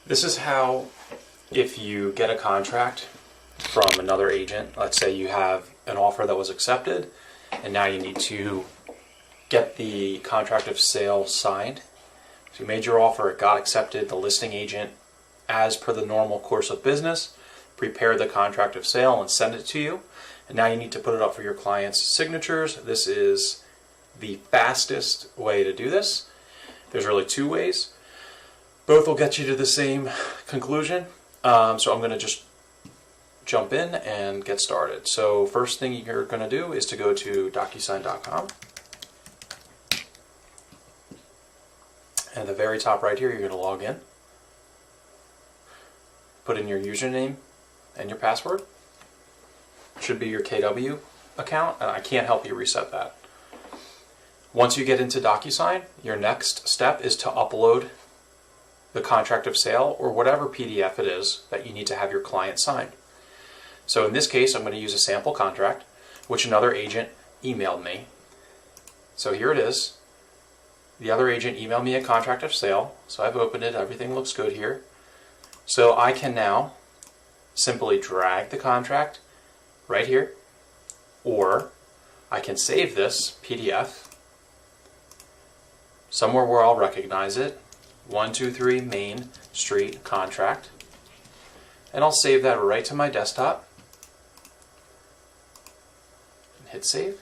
This is how, if you get a contract from another agent, let's say you have an offer that was accepted, and now you need to get the contract of sale signed. So you made your offer, it got accepted, the listing agent, as per the normal course of business, prepared the contract of sale and sent it to you. And now you need to put it up for your client's signatures. This is the fastest way to do this. There's really two ways. Both will get you to the same conclusion. So I'm going to just jump in and get started. So first thing you're going to do is to go to DocuSign.com. And at the very top right here, you're going to log in. Put in your username and your password. It should be your KW account, and I can't help you reset that. Once you get into DocuSign, your next step is to upload the contract of sale or whatever PDF it is that you need to have your client sign. So in this case, I'm going to use a sample contract, which another agent emailed me. So here it is. The other agent emailed me a contract of sale, so I've opened it, everything looks good here. So I can now simply drag the contract right here, or I can save this PDF somewhere where I'll recognize it, 123 Main Street contract, and I'll save that right to my desktop. Hit save.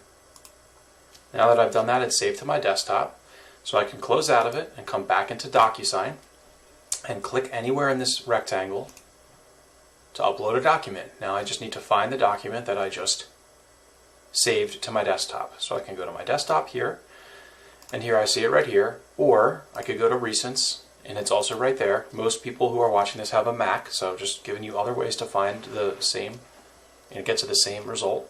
Now that I've done that, it's saved to my desktop. So I can close out of it and come back into DocuSign and click anywhere in this rectangle to upload a document. Now I just need to find the document that I just saved to my desktop. So I can go to my desktop here, and here I see it right here, or I could go to Recents, and it's also right there. Most people who are watching this have a Mac, so just giving you other ways to find the same, and get to the same result.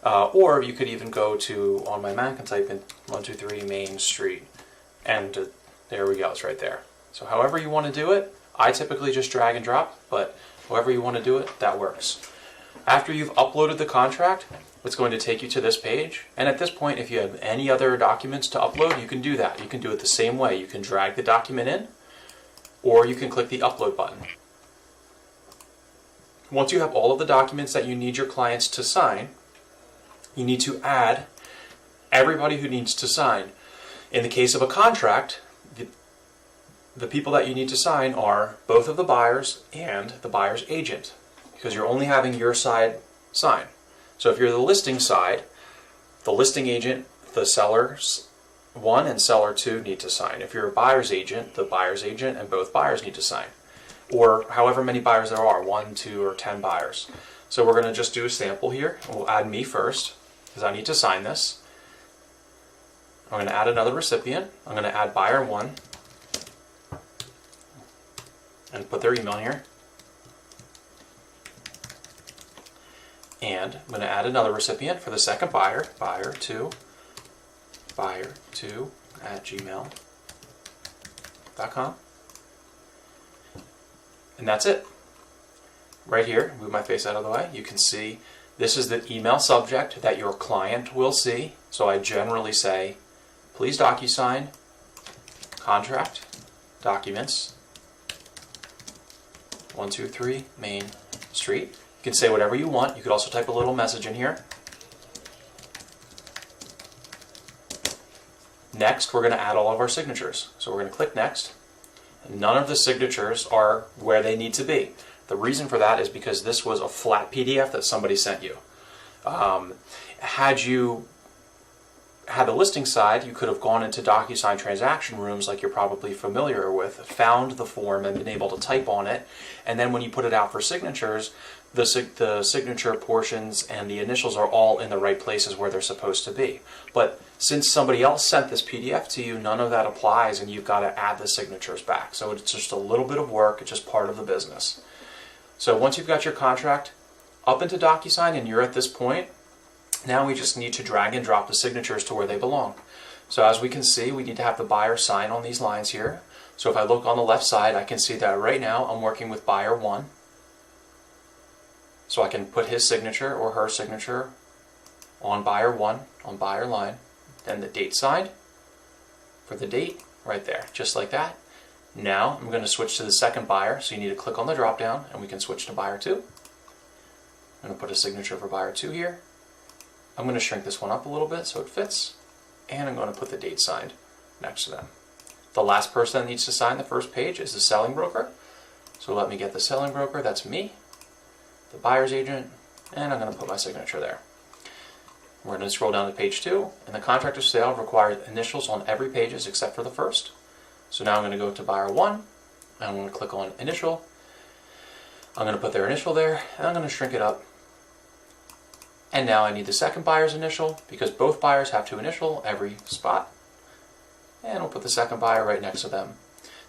Or you could even go to, on my Mac, and type in 123 Main Street, and there we go, it's right there. So however you want to do it, I typically just drag and drop, but however you want to do it, that works. After you've uploaded the contract, it's going to take you to this page, and at this point, if you have any other documents to upload, you can do that. You can do it the same way. You can drag the document in, or you can click the upload button. Once you have all of the documents that you need your clients to sign, you need to add everybody who needs to sign. In the case of a contract, the people that you need to sign are both of the buyers and the buyer's agent, because you're only having your side sign. So if you're the listing side, the listing agent, the sellers 1 and seller 2 need to sign. If you're a buyer's agent, the buyer's agent and both buyers need to sign. Or however many buyers there are, 1, 2, or 10 buyers. So we're going to just do a sample here. We'll add me first, because I need to sign this. I'm going to add another recipient. I'm going to add buyer 1 and put their email here. And I'm going to add another recipient for the second buyer, buyer2 at gmail.com. And that's it. Right here, move my face out of the way, you can see this is the email subject that your client will see. So I generally say, please DocuSign, contract, documents, 123 Main Street. You can say whatever you want. You could also type a little message in here. Next, we're going to add all of our signatures. So we're going to click Next. None of the signatures are where they need to be. The reason for that is because this was a flat PDF that somebody sent you. Had you had the listing side, you could have gone into DocuSign transaction rooms like you're probably familiar with, found the form and been able to type on it, and then when you put it out for signatures, the signature portions and the initials are all in the right places where they're supposed to be. But since somebody else sent this PDF to you, none of that applies, and you've got to add the signatures back. So it's just a little bit of work. It's just part of the business. So once you've got your contract up into DocuSign and you're at this point, now we just need to drag and drop the signatures to where they belong. So as we can see, we need to have the buyer sign on these lines here. So if I look on the left side, I can see that right now I'm working with buyer 1. So I can put his signature or her signature on buyer 1, on buyer line. Then the date signed for the date right there, just like that. Now I'm going to switch to the second buyer, so you need to click on the drop down and we can switch to buyer 2. I'm going to put a signature for buyer 2 here. I'm going to shrink this one up a little bit so it fits, and I'm going to put the date signed next to them. The last person that needs to sign the first page is the selling broker. So let me get the selling broker, that's me, the buyer's agent, and I'm going to put my signature there. We're going to scroll down to page 2, and the contract of sale requires initials on every pages except for the first. So now I'm going to go to buyer 1, and I'm going to click on initial. I'm going to put their initial there, and I'm going to shrink it up. And now I need the second buyer's initial, because both buyers have to initial every spot. And we'll put the second buyer right next to them.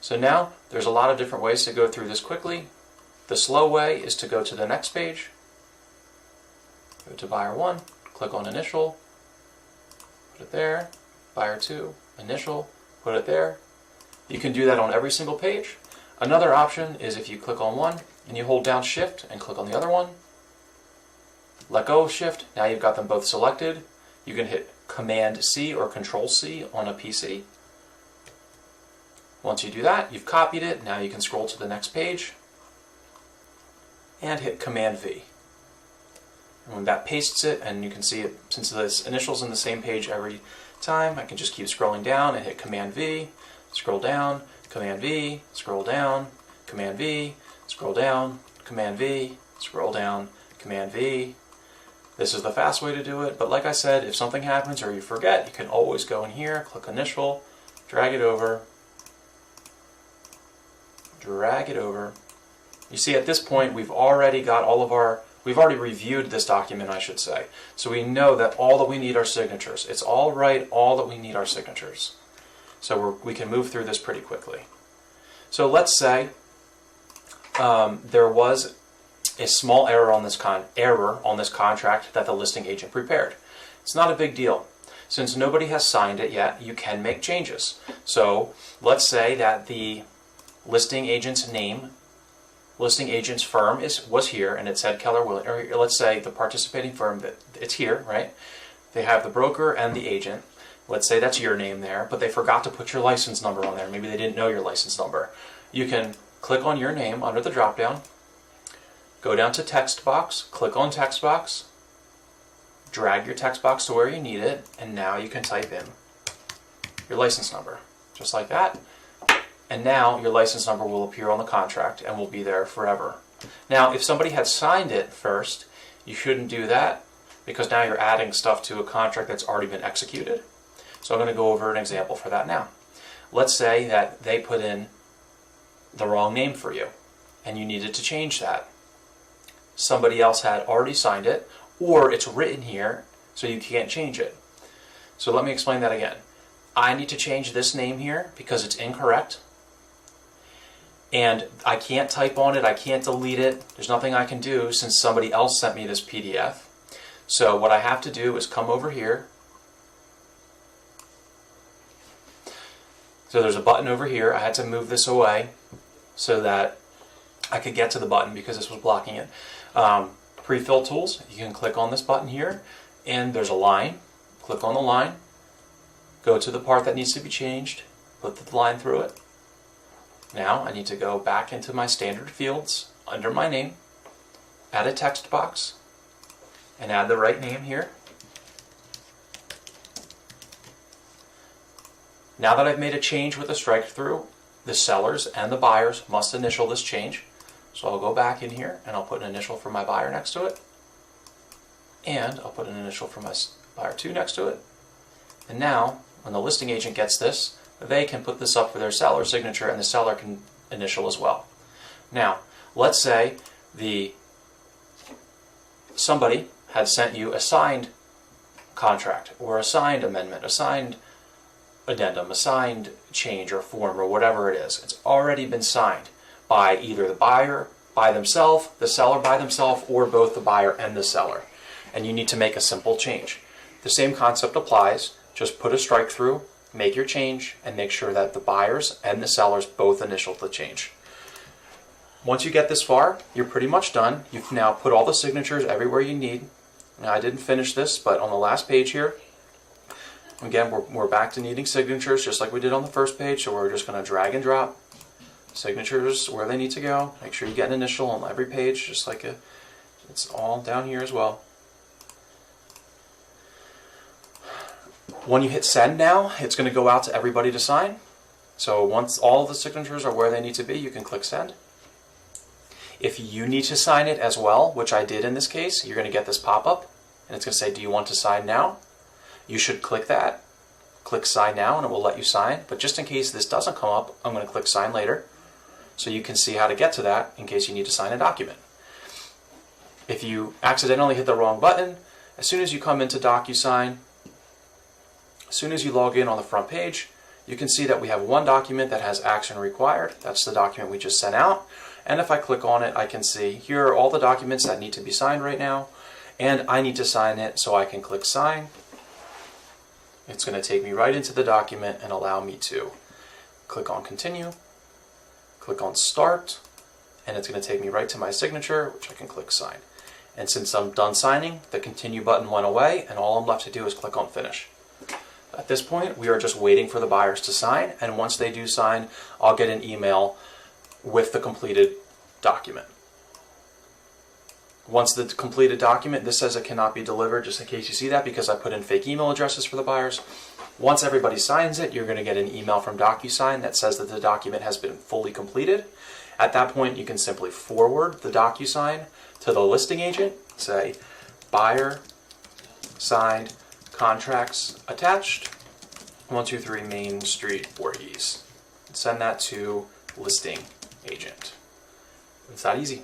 So now there's a lot of different ways to go through this quickly. The slow way is to go to the next page, go to buyer 1, click on initial, put it there, buyer 2, initial, put it there. You can do that on every single page. Another option is if you click on one and you hold down shift and click on the other one, let go of shift, now you've got them both selected. You can hit Command C or Control C on a PC. Once you do that, you've copied it. Now you can scroll to the next page and hit Command V. And when that pastes it, and you can see it, since this initial's in the same page every time, I can just keep scrolling down and hit Command V, scroll down, Command V, scroll down, Command V, scroll down, Command V, scroll down, Command V. This is the fast way to do it, but like I said, if something happens or you forget, you can always go in here, click initial, drag it over. You see at this point we've already got we've already reviewed this document, I should say. So we know that all that we need are signatures. It's all right, all that we need are signatures. So we can move through this pretty quickly. So let's say there was a small error on this contract that the listing agent prepared. It's not a big deal. Since nobody has signed it yet, you can make changes. So let's say that the listing agent's name, listing agent's firm was here, and it said Keller Williams, or let's say the participating firm, that it's here, right? They have the broker and the agent. Let's say that's your name there, but they forgot to put your license number on there. Maybe they didn't know your license number. You can click on your name under the drop down, go down to text box, click on text box, drag your text box to where you need it, and now you can type in your license number, just like that. And now your license number will appear on the contract and will be there forever. Now, if somebody had signed it first, you shouldn't do that, because now you're adding stuff to a contract that's already been executed. So I'm going to go over an example for that now. Let's say that they put in the wrong name for you, and you needed to change that. Somebody else had already signed it, or it's written here, so you can't change it. So let me explain that again. I need to change this name here because it's incorrect. And I can't type on it, I can't delete it, there's nothing I can do since somebody else sent me this PDF. So what I have to do is come over here. So there's a button over here. I had to move this away so that I could get to the button because this was blocking it. Pre-fill tools, you can click on this button here, and there's a line. Click on the line, go to the part that needs to be changed, put the line through it. Now I need to go back into my standard fields under my name, add a text box, and add the right name here. Now that I've made a change with a strike through, the sellers and the buyers must initial this change. So I'll go back in here and I'll put an initial for my buyer next to it. And I'll put an initial for my buyer 2 next to it. And now, when the listing agent gets this, they can put this up for their seller signature, and the seller can initial as well. Now, let's say somebody had sent you a signed contract, or a signed amendment, a signed addendum, a signed change or form, or whatever it is. It's already been signed by either the buyer by themselves, the seller by themselves, or both the buyer and the seller. And you need to make a simple change. The same concept applies. Just put a strike through, make your change, and make sure that the buyers and the sellers both initial the change. Once you get this far, you're pretty much done. You've now put all the signatures everywhere you need. Now, I didn't finish this, but on the last page here, again, we're back to needing signatures just like we did on the first page, so we're just going to drag and drop Signatures where they need to go. Make sure you get an initial on every page, just like it's all down here as well. When you hit send now, it's going to go out to everybody to sign. So once all the signatures are where they need to be, you can click send. If you need to sign it as well, which I did in this case, you're going to get this pop-up, and it's going to say, do you want to sign now? You should click that. Click sign now, and it will let you sign. But just in case this doesn't come up, I'm going to click sign later, so you can see how to get to that in case you need to sign a document. If you accidentally hit the wrong button, as soon as you come into DocuSign, as soon as you log in on the front page, you can see that we have one document that has action required. That's the document we just sent out. And if I click on it, I can see here are all the documents that need to be signed right now, and I need to sign it, so I can click sign. It's going to take me right into the document and allow me to click on continue, click on start, and it's going to take me right to my signature, which I can click sign. And since I'm done signing, the continue button went away, and all I'm left to do is click on finish. At this point, we are just waiting for the buyers to sign, and once they do sign, I'll get an email with the completed document. Once the completed document, this says it cannot be delivered, just in case you see that, because I put in fake email addresses for the buyers. Once everybody signs it, you're going to get an email from DocuSign that says that the document has been fully completed. At that point, you can simply forward the DocuSign to the listing agent, say, buyer signed, contracts attached, 123 Main Street, Voorhees. Send that to listing agent. It's that easy.